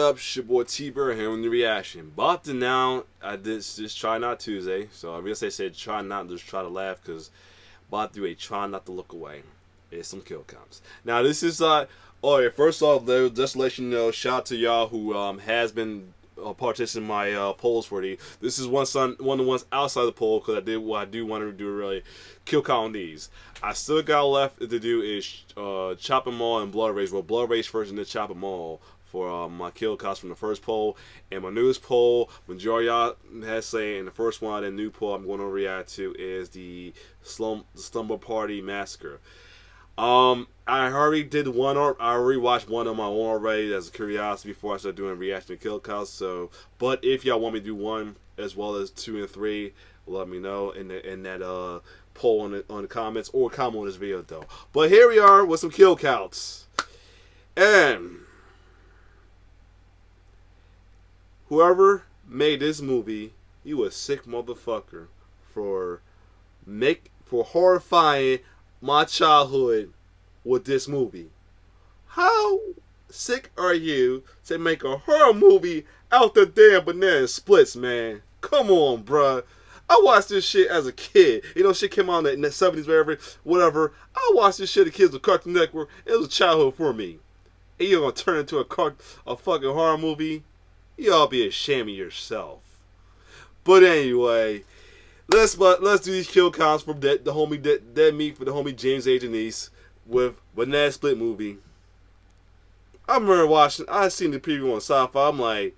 up? It's your boy T-Bird here on the reaction. About to now, I did this Try Not Tuesday, so I guess they said try not to just try to laugh because about to do a try not to look away. It's some kill counts. Now this is oh yeah, first off, just to let you know, shout out to y'all who has been participating in my polls for these. This is one of the ones outside the poll because I do want to do really kill count on these. I still got left to do is Chop 'em All and Blood Rage. Well, Blood Rage first and then Chop 'em All for my kill counts from the first poll. And my newest poll, majority of y'all has say, and the first one, the new poll I'm going to react to is the Slumber Party Massacre. I already did one, or I already watched one on my own already as a curiosity before I started doing reaction to kill counts. So, but if y'all want me to do one as well as 2 and 3, let me know in that poll on the comments, or comment on this video though. But here we are with some kill counts, and whoever made this movie, you a sick motherfucker for horrifying my childhood with this movie. How sick are you to make a horror movie out the damn banana splits, man? Come on, bruh. I watched this shit as a kid. You know, shit came out in the 70s, whatever. I watched this shit as kids with Cartoon Network. It was a childhood for me. And you're gonna turn into a fucking horror movie? You all be ashamed of yourself. But anyway, let's do these kill counts from the homie Dead Meat for the homie James A. Janice with Banana Split movie. I remember I seen the preview on Sci-Fi. I'm like,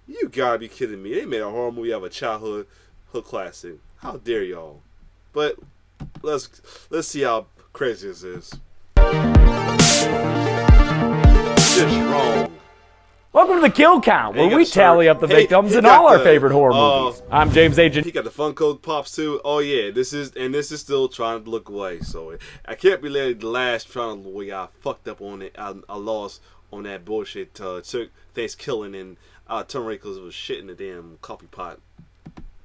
you gotta be kidding me. They made a horror movie out of a childhood classic. How dare y'all? But let's see how crazy this is. Just wrong. Welcome to the Kill Count, where we tally up the victims in all our favorite horror movies. I'm James Agent. He got the Funko Pops too. Oh yeah, this is still trying to look away. So I can't be letting the last trying to look away. I fucked up on it. I lost on that bullshit. Took Thanksgiving and turmeric because it was shit in the damn coffee pot.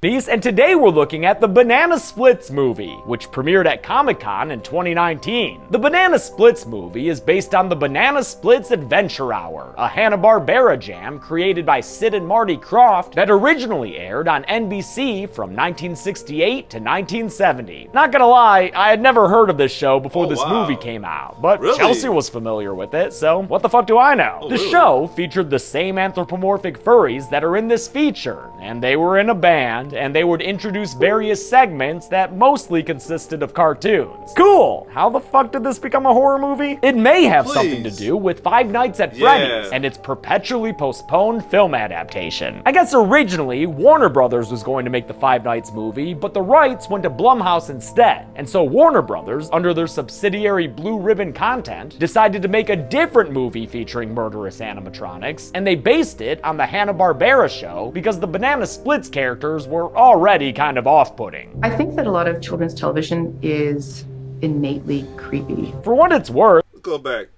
And today we're looking at the Banana Splits movie, which premiered at Comic-Con in 2019. The Banana Splits movie is based on the Banana Splits Adventure Hour, a Hanna-Barbera jam created by Sid and Marty Krofft that originally aired on NBC from 1968 to 1970. Not gonna lie, I had never heard of this show before this movie came out, but really? Chelsea was familiar with it, so what the fuck do I know? The show featured the same anthropomorphic furries that are in this feature, and they were in a band, and they would introduce various segments that mostly consisted of cartoons. Cool! How the fuck did this become a horror movie? It may have something to do with Five Nights at Freddy's and its perpetually postponed film adaptation. I guess originally Warner Brothers was going to make the Five Nights movie, but the rights went to Blumhouse instead, and so Warner Brothers, under their subsidiary Blue Ribbon Content, decided to make a different movie featuring murderous animatronics, and they based it on the Hanna-Barbera show because the Banana Splits characters were already kind of off-putting. I think that a lot of children's television is innately creepy. For what it's worth, Let's go back.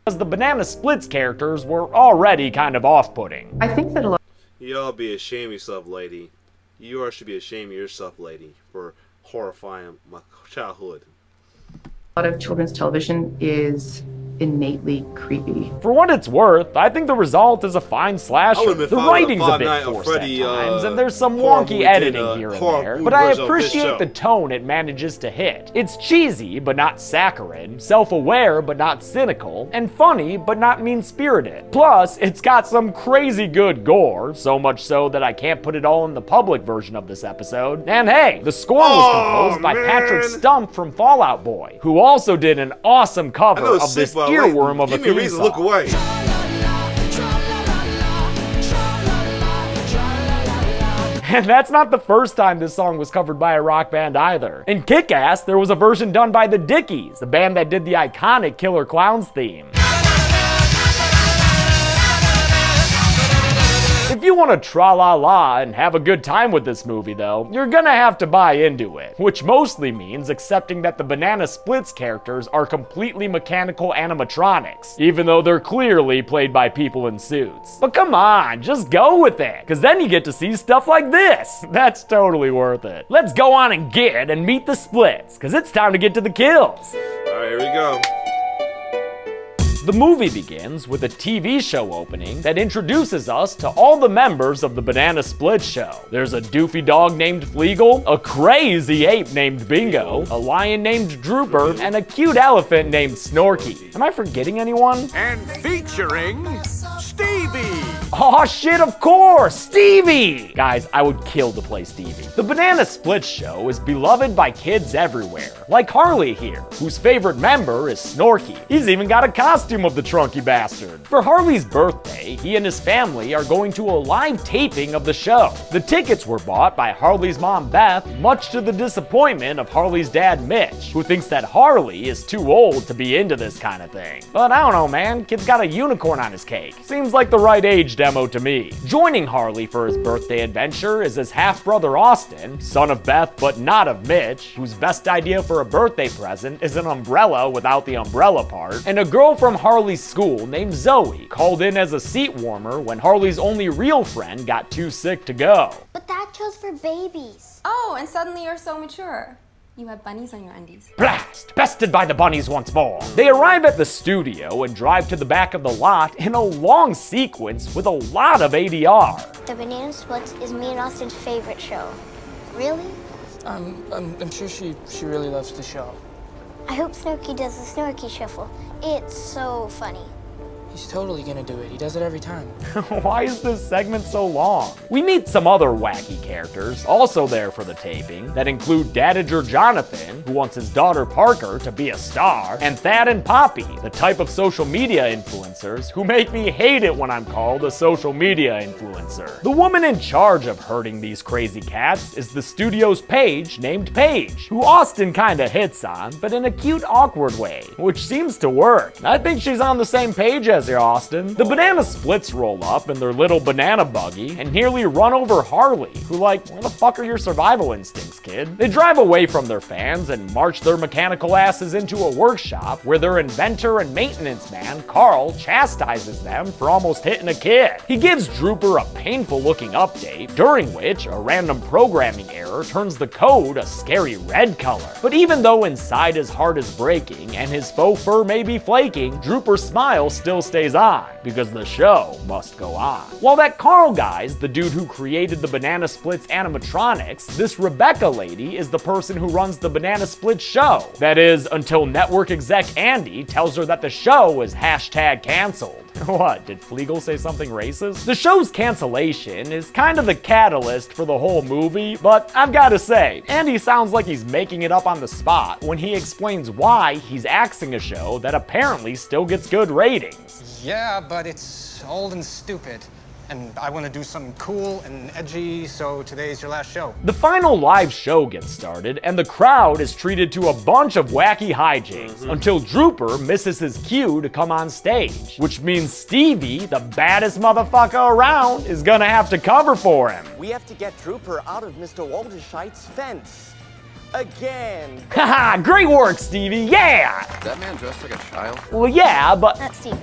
because the Banana Splits characters were already kind of off-putting. I think that a lot Y'all be ashamed of yourself, lady. You all should be ashamed of yourself, lady, for horrifying my childhood. of children's television is innately creepy. For what it's worth, I think the result is a fine slasher. The writing's a bit forced at times, and there's some wonky editing here and there, but I appreciate the tone it manages to hit. It's cheesy, but not saccharine, self-aware, but not cynical, and funny, but not mean-spirited. Plus, it's got some crazy good gore, so much so that I can't put it all in the public version of this episode. And hey, the score was composed by Patrick Stump from Fall Out Boy, who also did an awesome cover of this earworm of a theme song. Look away. And that's not the first time this song was covered by a rock band either. In Kick-Ass, there was a version done by the Dickies, the band that did the iconic Killer Clowns theme. If you want to tra-la-la and have a good time with this movie though, you're gonna have to buy into it, which mostly means accepting that the Banana Splits characters are completely mechanical animatronics, even though they're clearly played by people in suits. But come on, just go with it, cause then you get to see stuff like this. That's totally worth it. Let's go on and meet the Splits, cause it's time to get to the kills. Alright, here we go. The movie begins with a TV show opening that introduces us to all the members of the Banana Split show. There's a doofy dog named Fleagle, a crazy ape named Bingo, a lion named Drooper, and a cute elephant named Snorky. Am I forgetting anyone? And featuring Stevie! Aw shit, of course! Stevie! Guys, I would kill to play Stevie. The Banana Split show is beloved by kids everywhere, like Harley here, whose favorite member is Snorky. He's even got a costume of the trunky bastard. For Harley's birthday, he and his family are going to a live taping of the show. The tickets were bought by Harley's mom Beth, much to the disappointment of Harley's dad Mitch, who thinks that Harley is too old to be into this kind of thing. But I don't know, man, kid's got a unicorn on his cake. Seems like the right age demo to me. Joining Harley for his birthday adventure is his half-brother Austin, son of Beth but not of Mitch, whose best idea for a birthday present is an umbrella without the umbrella part, and a girl from Harley's school named Zoe, called in as a seat warmer when Harley's only real friend got too sick to go. But that show's for babies. Oh, and suddenly you're so mature. You have bunnies on your undies. Blast! Bested by the bunnies once more. They arrive at the studio and drive to the back of the lot in a long sequence with a lot of ADR. The Banana Splits is me and Austin's favorite show. Really? I'm sure she really loves the show. I hope Snooky does the Snorky Shuffle. It's so funny. He's totally gonna do it. He does it every time. Why is this segment so long? We meet some other wacky characters, also there for the taping, that include Dadager Jonathan, who wants his daughter Parker to be a star, and Thad and Poppy, the type of social media influencers who make me hate it when I'm called a social media influencer. The woman in charge of herding these crazy cats is the studio's Paige named Paige, who Austin kinda hits on, but in a cute, awkward way, which seems to work. I think she's on the same page as here, Austin. The Banana Splits roll up in their little banana buggy and nearly run over Harley, who like, where the fuck are your survival instincts, kid? They drive away from their fans and march their mechanical asses into a workshop where their inventor and maintenance man, Carl, chastises them for almost hitting a kid. He gives Drooper a painful looking update, during which a random programming error turns the code a scary red color. But even though inside his heart is breaking and his faux fur may be flaking, Drooper's smile still stays on, because the show must go on. While that Carl guy's the dude who created the Banana Splits animatronics, this Rebecca lady is the person who runs the Banana Splits show. That is, until network exec Andy tells her that the show is #canceled. What, did Fleagle say something racist? The show's cancellation is kind of the catalyst for the whole movie, but I've gotta say, Andy sounds like he's making it up on the spot when he explains why he's axing a show that apparently still gets good ratings. Yeah, but it's old and stupid. And I want to do something cool and edgy, so today's your last show. The final live show gets started, and the crowd is treated to a bunch of wacky hijinks until Drooper misses his cue to come on stage, which means Stevie, the baddest motherfucker around, is gonna have to cover for him. We have to get Drooper out of Mr. Walderscheid's fence. Again. Haha, great work, Stevie, yeah! Is that man dressed like a child? Well, yeah, but... That's Stevie.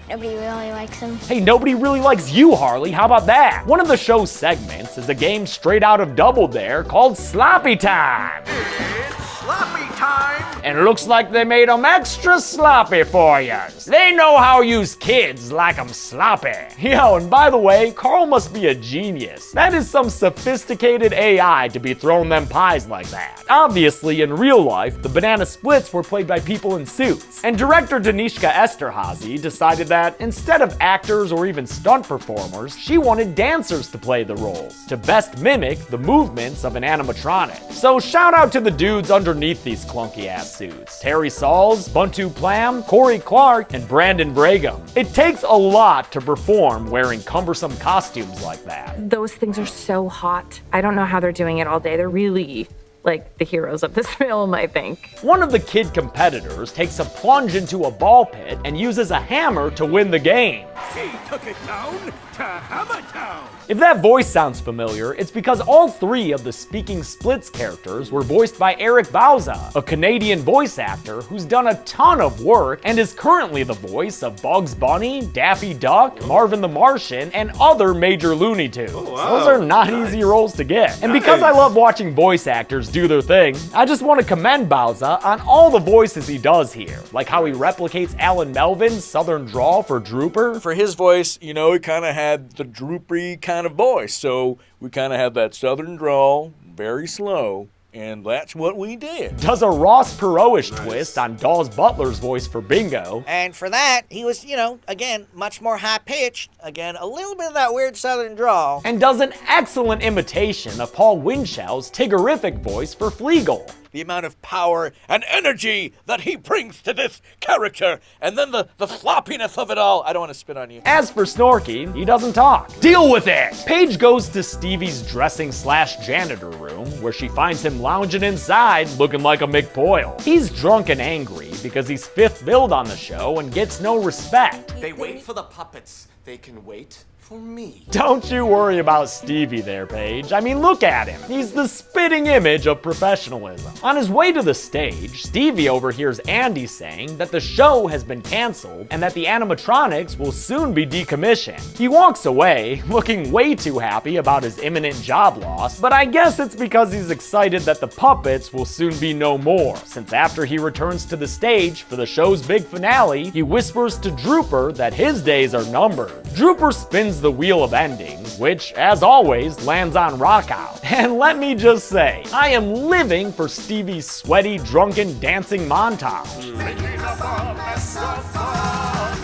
Nobody really likes him. Hey, nobody really likes you, Harley. How about that? One of the show's segments is a game straight out of Double Dare called Sloppy Time. It's sloppy time! And it looks like they made 'em extra sloppy for yous. They know how yous kids like 'em sloppy. Yo, and by the way, Carl must be a genius. That is some sophisticated AI to be throwing them pies like that. Obviously, in real life, the Banana Splits were played by people in suits. And director Danishka Esterhazy decided that instead of actors or even stunt performers, she wanted dancers to play the roles, to best mimic the movements of an animatronic. So shout out to the dudes underneath these clunky ass suits. Terry Sauls, Buntu Plam, Corey Clark, and Brandon Bragum. It takes a lot to perform wearing cumbersome costumes like that. Those things are so hot. I don't know how they're doing it all day. They're really like the heroes of this film, I think. One of the kid competitors takes a plunge into a ball pit and uses a hammer to win the game. She took it down to Hammertown! If that voice sounds familiar, it's because all three of the Speaking Splits characters were voiced by Eric Bauza, a Canadian voice actor who's done a ton of work and is currently the voice of Bugs Bunny, Daffy Duck, Marvin the Martian, and other major Looney Tunes. Oh, wow. Those are not easy roles to get. And because I love watching voice actors do their thing, I just want to commend Bauza on all the voices he does here, like how he replicates Alan Melvin's Southern drawl for Drooper. For his voice, you know, he kind of had the droopery kind of voice, so we kind of have that Southern drawl, very slow, and that's what we did. Does a Ross Perot-ish twist on Dawes Butler's voice for Bingo. And for that, he was, you know, again, much more high-pitched. Again, a little bit of that weird Southern drawl. And does an excellent imitation of Paul Winchell's Tiggerific voice for Fleagle. The amount of power and energy that he brings to this character, and then the floppiness of it all. I don't want to spit on you. As for Snorky, he doesn't talk. Deal with it! Paige goes to Stevie's dressing/janitor room, where she finds him lounging inside looking like a McPoyle. He's drunk and angry because he's fifth billed on the show and gets no respect. They wait for the puppets. They can wait for me. Don't you worry about Stevie there, Paige. I mean, look at him. He's the spitting image of professionalism. On his way to the stage, Stevie overhears Andy saying that the show has been canceled and that the animatronics will soon be decommissioned. He walks away, looking way too happy about his imminent job loss, but I guess it's because he's excited that the puppets will soon be no more, since after he returns to the stage for the show's big finale, he whispers to Drooper that his days are numbered. Drooper spins the wheel of endings, which, as always, lands on Rockout. And let me just say, I am living for Stevie's sweaty, drunken, dancing montage.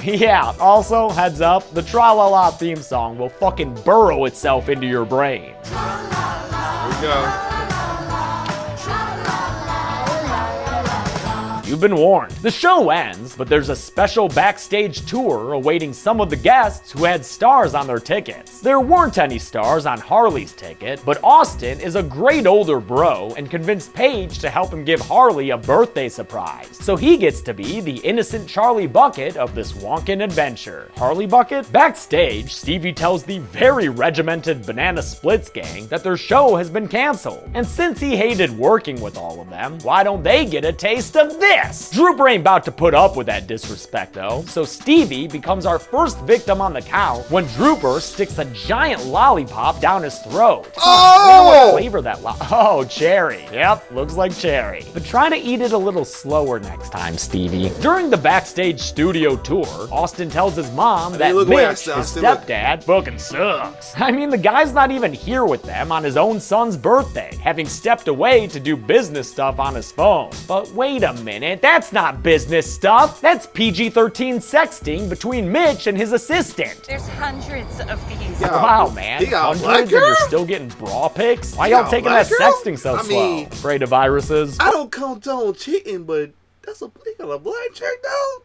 Yeah, also, heads up, the Tra-La-La theme song will fucking burrow itself into your brain. Here we go. You've been warned. The show ends, but there's a special backstage tour awaiting some of the guests who had stars on their tickets. There weren't any stars on Harley's ticket, but Austin is a great older bro and convinced Paige to help him give Harley a birthday surprise. So he gets to be the innocent Charlie Bucket of this wonkin' adventure. Harley Bucket? Backstage, Stevie tells the very regimented Banana Splits gang that their show has been canceled. And since he hated working with all of them, why don't they get a taste of this? Drooper ain't about to put up with that disrespect though, so Stevie becomes our first victim on the count when Drooper sticks a giant lollipop down his throat. Oh! What flavor that Oh, cherry. Yep, looks like cherry. But try to eat it a little slower next time, Stevie. During the Backstage studio tour, Austin tells his mom that Mitch, his stepdad, fucking sucks. I mean, the guy's not even here with them on his own son's birthday, having stepped away to do business stuff on his phone. But wait a minute. That's not business stuff. That's PG-13 sexting between Mitch and his assistant. There's hundreds of these. Wow, man. Hundreds and you're still getting bra pics? Why y'all taking that sexting so slow? Afraid of viruses? I don't condone cheating, but that's a black chick though.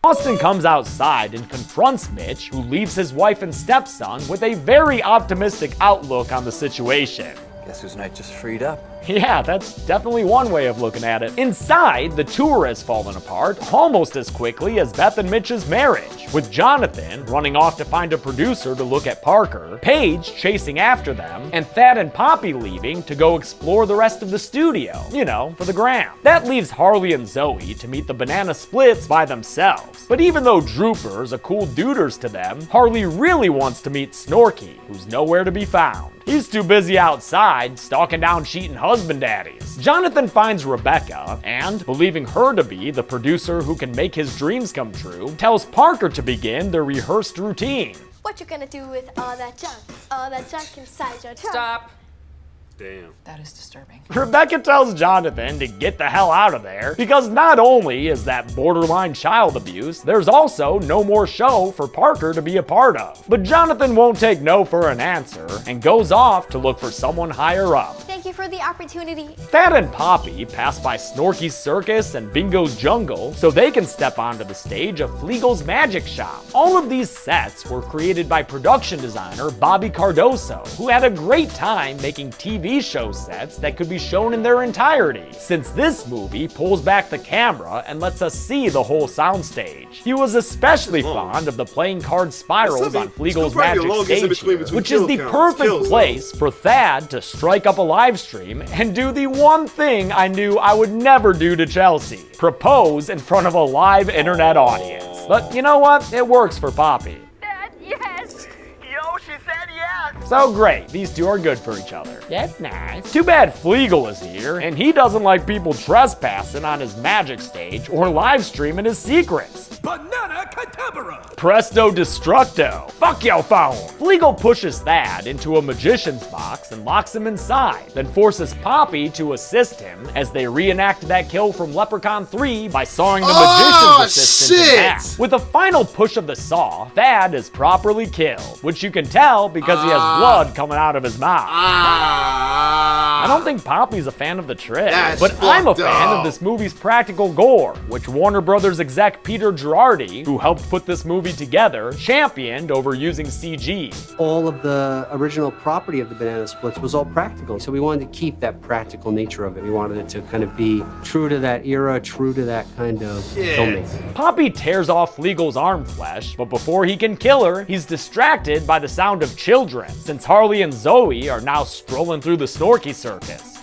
Austin comes outside and confronts Mitch, who leaves his wife and stepson with a very optimistic outlook on the situation. Guess whose night just freed up? Yeah, that's definitely one way of looking at it. Inside, the tour has fallen apart almost as quickly as Beth and Mitch's marriage, with Jonathan running off to find a producer to look at Parker, Paige chasing after them, and Thad and Poppy leaving to go explore the rest of the studio, you know, for the gram. That leaves Harley and Zoe to meet the Banana Splits by themselves. But even though Drooper's a cool duders to them, Harley really wants to meet Snorky, who's nowhere to be found. He's too busy outside, stalking down cheating husband daddies. Jonathan finds Rebecca, and, believing her to be the producer who can make his dreams come true, tells Parker to begin their rehearsed routine. What you gonna do with all that junk inside your trunk? Stop. Damn. That is disturbing. Rebecca tells Jonathan to get the hell out of there, because not only is that borderline child abuse, there's also no more show for Parker to be a part of. But Jonathan won't take no for an answer, and goes off to look for someone higher up. Thank you for the opportunity. Thad and Poppy pass by Snorky's Circus and Bingo's Jungle so they can step onto the stage of Fleagle's Magic Shop. All of these sets were created by production designer Bobby Cardoso, who had a great time making TV show sets that could be shown in their entirety, since this movie pulls back the camera and lets us see the whole soundstage. He was especially fond of the playing card spirals on Fleagle's Magic Stage here, which is the perfect place for Thad to strike up a live stream and do the one thing I knew I would never do to Chelsea: propose in front of a live internet audience. But you know what? It works for Poppy. Dad, yes. Yo, she said yes. So great, these two are good for each other. That's nice. Too bad Fleagle is here, and he doesn't like people trespassing on his magic stage or live streaming his secrets. Banana Cantabra. Presto destructo. Fuck your phone. Fleagle pushes Thad into a magician's box and locks him inside, then forces Poppy to assist him as they reenact that kill from Leprechaun 3 by sawing the magician's assistant in half. With a final push of the saw, Thad is properly killed, which you can tell because he has blood coming out of his mouth. I don't think Poppy's a fan of the trick, but I'm a fan of this movie's practical gore, which Warner Brothers exec Peter Girardi, who helped put this movie together, championed over using CG. All of the original property of the banana splits was all practical, so we wanted to keep that practical nature of it. We wanted it to kind of be true to that era, true to that kind of filmmaking. Poppy tears off Fleagle's arm flesh, but before he can kill her, he's distracted by the sound of children, since Harley and Zoe are now strolling through the Snorky Circus.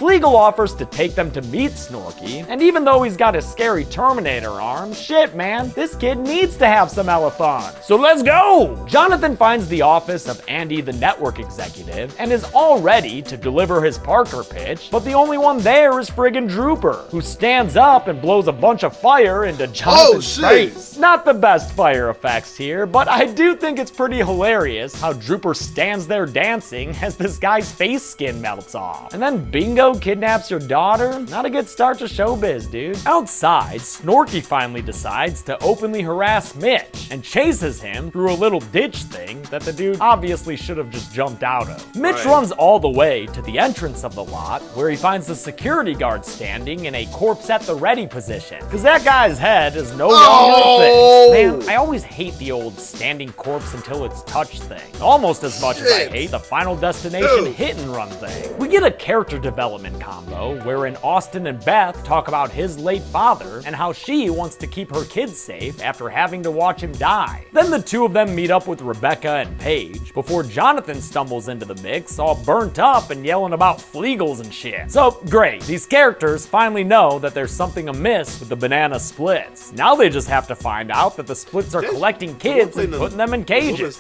Fleagle offers to take them to meet Snorky, and even though he's got his scary Terminator arm, shit man, this kid needs to have some hella fun. So let's go! Jonathan finds the office of Andy the network executive and is all ready to deliver his Parker pitch, but the only one there is friggin' Drooper, who stands up and blows a bunch of fire into Jonathan's face. Not the best fire effects here, but I do think it's pretty hilarious how Drooper stands there dancing as this guy's face skin melts off. And then Bingo kidnaps your daughter? Not a good start to showbiz, dude. Outside, Snorky finally decides to openly harass Mitch and chases him through a little ditch thing that the dude obviously should have just jumped out of. Mitch runs all the way to the entrance of the lot, where he finds the security guard standing in a corpse at the ready position, because that guy's head is no longer fixed. Man, I always hate the old standing corpse until it's touched thing, almost as much as I hate the Final Destination hit and run thing. We get a character development combo wherein Austin and Beth talk about his late father and how she wants to keep her kids safe after having to watch him die. Then the two of them meet up with Rebecca and Paige before Jonathan stumbles into the mix all burnt up and yelling about Fleagles and shit. So great, these characters finally know that there's something amiss with the banana splits. Now they just have to find out that the splits are collecting kids and putting them in cages.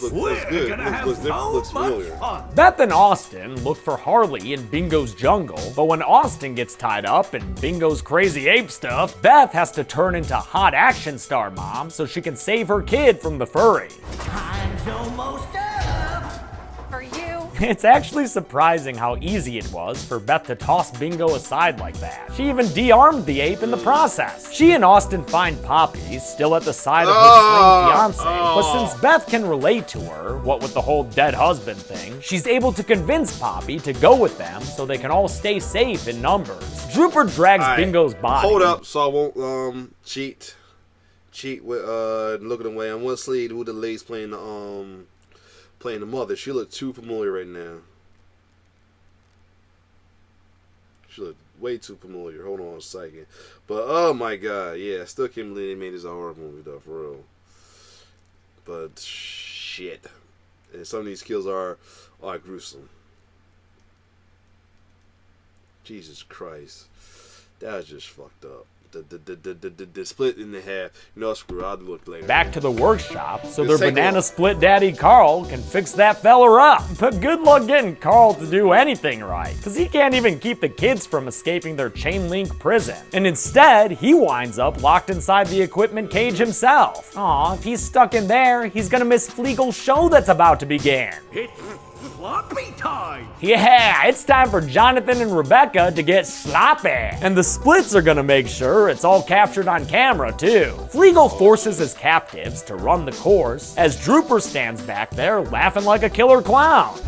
Beth and Austin look for Harley in Bingo's Jungle, but when Austin gets tied up in Bingo's crazy ape stuff, Beth has to turn into hot action star mom so she can save her kid from the furry. Time's almost up. For you. It's actually surprising how easy it was for Beth to toss Bingo aside like that. She even de-armed the ape in the process. She and Austin find Poppy still at the side of his slain fiance, but since Beth can relate to her, what with the whole dead husband thing, she's able to convince Poppy to go with them so they can all stay safe in numbers. Drooper drags Bingo's body. Hold up, so I won't cheat with looking away. I want to see who the lady's playing the mother. She looked too familiar right now. She looked way too familiar. Hold on a second. But oh my god, yeah, I still can't believe they made this a horror movie though, for real. But shit. And some of these kills are gruesome. Jesus Christ. That was just fucked up. The split in the half. You know, screw, I'll look later. Back to the workshop so their banana split daddy Carl can fix that fella up. But good luck getting Carl to do anything right, because he can't even keep the kids from escaping their chain link prison. And instead, he winds up locked inside the equipment cage himself. Aw, if he's stuck in there, he's gonna miss Fleagle's show that's about to begin. It's sloppy time. Yeah, it's time for Jonathan and Rebecca to get sloppy. And the splits are gonna make sure it's all captured on camera too. Fleagle forces his captives to run the course as Drooper stands back there laughing like a killer clown.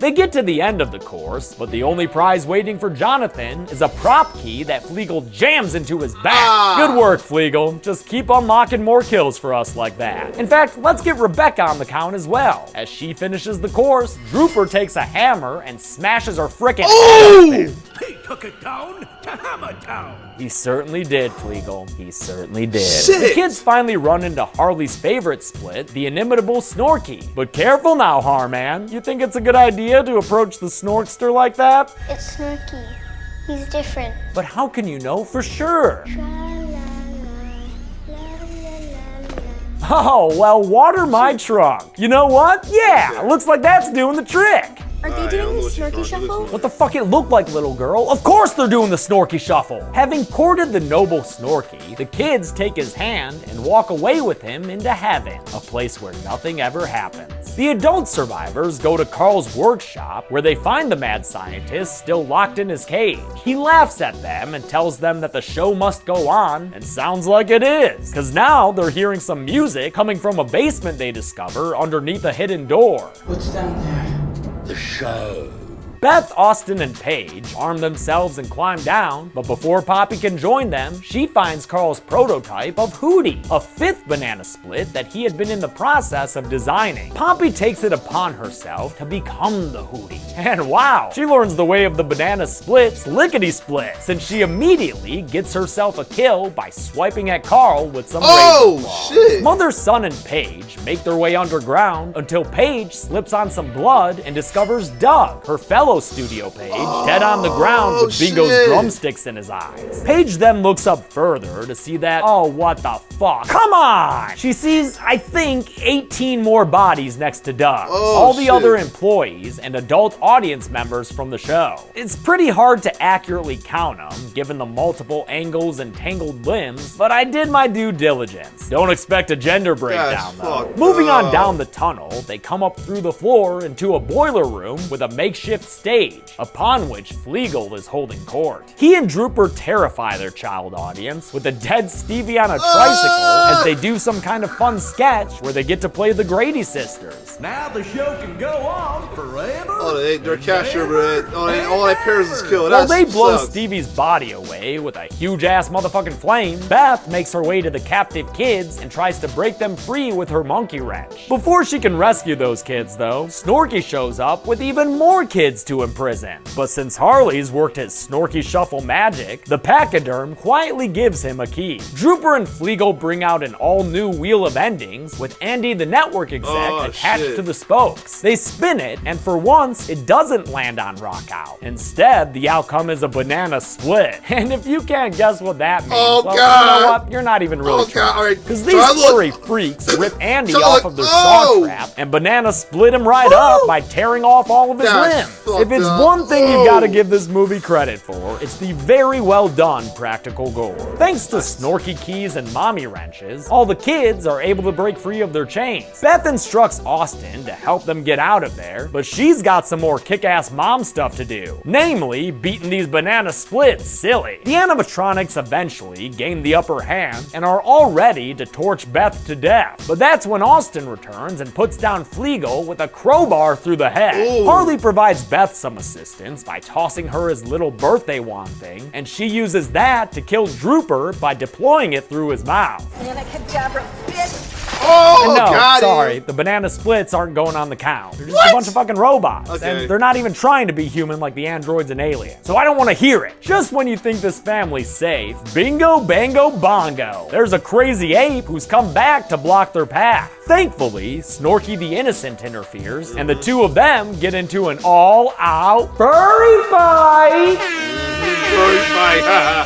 They get to the end of the course, but the only prize waiting for Jonathan is a prop key that Fleagle jams into his back. Good work, Fleagle. Just keep unlocking more kills for us like that. In fact, let's get Rebecca on the count as well. As she finishes the course, Drooper takes a hammer and smashes her frickin' head open. He took it down to Hammer Town. He certainly did, Fleagle. He certainly did. Shit. The kids finally run into Harley's favorite split, the inimitable Snorky. But careful now, Harman. You think it's a good idea to approach the Snorkster like that? It's Snorky. He's different. But how can you know for sure? Oh, well, water my trunk. You know what? Yeah, looks like that's doing the trick. Are they doing the Snorky Shuffle? What the fuck it looked like, little girl? Of course they're doing the Snorky Shuffle. Having courted the noble Snorky, the kids take his hand and walk away with him into heaven, a place where nothing ever happens. The adult survivors go to Carl's workshop, where they find the mad scientist still locked in his cage. He laughs at them and tells them that the show must go on, and sounds like it is, cause now they're hearing some music coming from a basement they discover underneath a hidden door. What's down there? The show. Beth, Austin, and Paige arm themselves and climb down, but before Poppy can join them, she finds Carl's prototype of Hootie, a fifth banana split that he had been in the process of designing. Poppy takes it upon herself to become the Hootie. And wow, she learns the way of the banana splits lickety-split, since she immediately gets herself a kill by swiping at Carl with some razor claws. Shit. Mother, Son, and Paige make their way underground until Paige slips on some blood and discovers Doug, her fellow studio Paige, dead on the ground with Bingo's drumsticks in his eyes. Paige then looks up further to see that, oh, what the fuck? Come on! She sees, I think, 18 more bodies next to Doug. All the other employees and adult audience members from the show. It's pretty hard to accurately count them, given the multiple angles and tangled limbs, but I did my due diligence. Don't expect a gender breakdown, though. Moving on down the tunnel, they come up through the floor into a boiler room with a makeshift stage, upon which Fleagle is holding court. He and Drooper terrify their child audience with a dead Stevie on a tricycle as they do some kind of fun sketch where they get to play the Grady sisters. Now the show can go on forever. Oh, they're captured, bro. All that Paris is killed. While they blow Stevie's body away with a huge-ass motherfucking flame, Beth makes her way to the captive kids and tries to break them free with her monkey wrench. Before she can rescue those kids, though, Snorky shows up with even more kids to imprison. But since Harley's worked his Snorky Shuffle magic, the pachyderm quietly gives him a key. Drooper and Fleagle bring out an all-new Wheel of Endings with Andy the network exec attached to the spokes. They spin it, and for once, it doesn't land on Rockout. Instead, the outcome is a banana split. And if you can't guess what that means, well, you know what? You're not even really trying. Because these furry freaks rip Andy off of their saw trap, and Banana split him right up by tearing off all of his limbs. If it's one thing you gotta give this movie credit for, it's the very well done practical gore. Thanks to Snorky keys and mommy wrenches, all the kids are able to break free of their chains. Beth instructs Austin to help them get out of there, but she's got some more kick-ass mom stuff to do, namely beating these banana splits silly. The animatronics eventually gain the upper hand and are all ready to torch Beth to death, but that's when Austin returns and puts down Fleagle with a crowbar through the head. Harley provides Beth some assistance by tossing her his little birthday wand thing, and she uses that to kill Drooper by deploying it through his mouth. Sorry, the banana splits aren't going on the count. They're just a bunch of fucking robots, and they're not even trying to be human like the androids and aliens. So I don't want to hear it. Just when you think this family's safe, bingo, bango, bongo. There's a crazy ape who's come back to block their path. Thankfully, Snorky the Innocent interferes, and the two of them get into an all-out furry fight!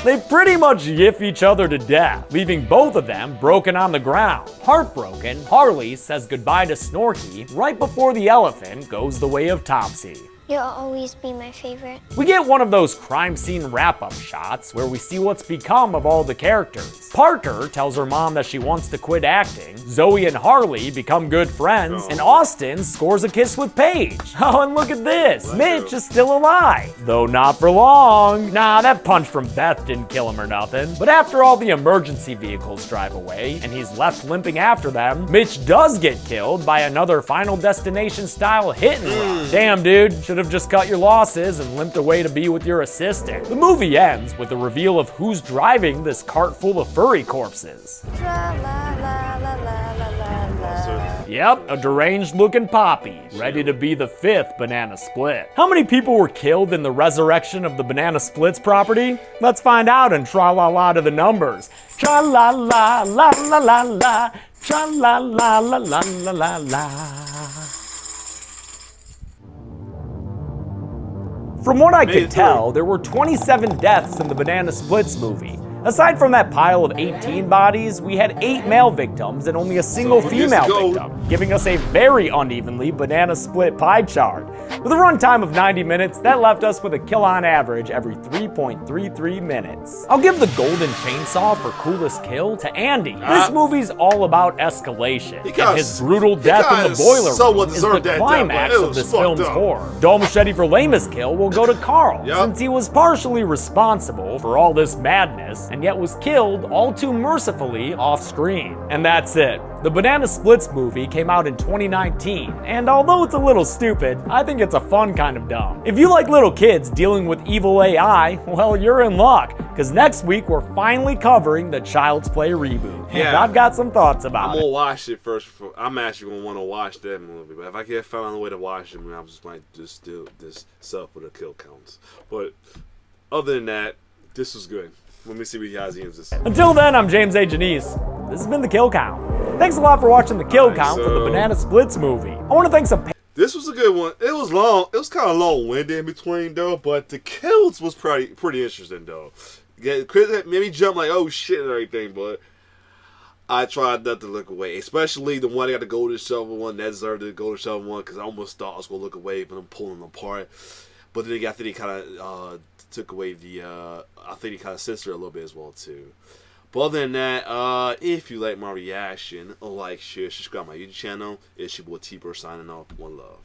They pretty much yiff each other to death, leaving both of them broken on the ground. Heartbroken, Harley says goodbye to Snorky right before the elephant goes the way of Topsy. You'll always be my favorite. We get one of those crime scene wrap-up shots where we see what's become of all the characters. Parker tells her mom that she wants to quit acting, Zoe and Harley become good friends, and Austin scores a kiss with Paige. Oh, and look at this, Mitch is still alive. Though not for long. Nah, that punch from Beth didn't kill him or nothing. But after all the emergency vehicles drive away, and he's left limping after them, Mitch does get killed by another Final Destination style hit and run. Damn, dude, should have just cut your losses and limped away to be with your assistant. The movie ends with the reveal of who's driving this cart full of furry corpses. Yep, a deranged looking Poppy, ready to be the 5th Banana Split. How many people were killed in the resurrection of the Banana Splits property? Let's find out and tra-la-la to the numbers. Tra-la-la, la-la-la-la, tra-la-la-la-la-la-la. From what I could tell, there were 27 deaths in the Banana Splits movie. Aside from that pile of 18 bodies, we had 8 male victims and only a single female victim, giving us a very unevenly banana split pie chart. With a runtime of 90 minutes, that left us with a kill on average every 3.33 minutes. I'll give the golden chainsaw for coolest kill to Andy. This movie's all about escalation, and his brutal death in the boiler room is the climax of this film's horror. Dull machete for lamest kill will go to Carl, since he was partially responsible for all this madness, and yet was killed all too mercifully off screen. And that's it. The Banana Splits movie came out in 2019, and although it's a little stupid, I think it's a fun kind of dumb. If you like little kids dealing with evil AI, well, you're in luck, because next week we're finally covering the Child's Play reboot. Yeah. And I've got some thoughts about it. I'm gonna watch it first. I'm actually gonna want to watch that movie, but if I can't find a way to watch it, I just might just do this stuff with the kill counts. But other than that, this was good. Let me see what you guys ends this. Until then, I'm James A. Janice. This has been The Kill Count. Thanks a lot for watching The Kill Count for the Banana Splits movie. I want to thank some... This was a good one. It was long. It was kind of long-winded in between, though, but the kills was pretty interesting, though. Chris made me jump like, oh, shit, and everything, but I tried not to look away. Especially the one that got the golden shovel one. That deserved the golden shovel one, because I almost thought I was going to look away, but I'm pulling them apart. But then I think he kind of took away the, I think he kind of censored a little bit as well, too. But other than that, if you like my reaction, like, share, subscribe to my YouTube channel. It's your boy T-Bird signing off. One love.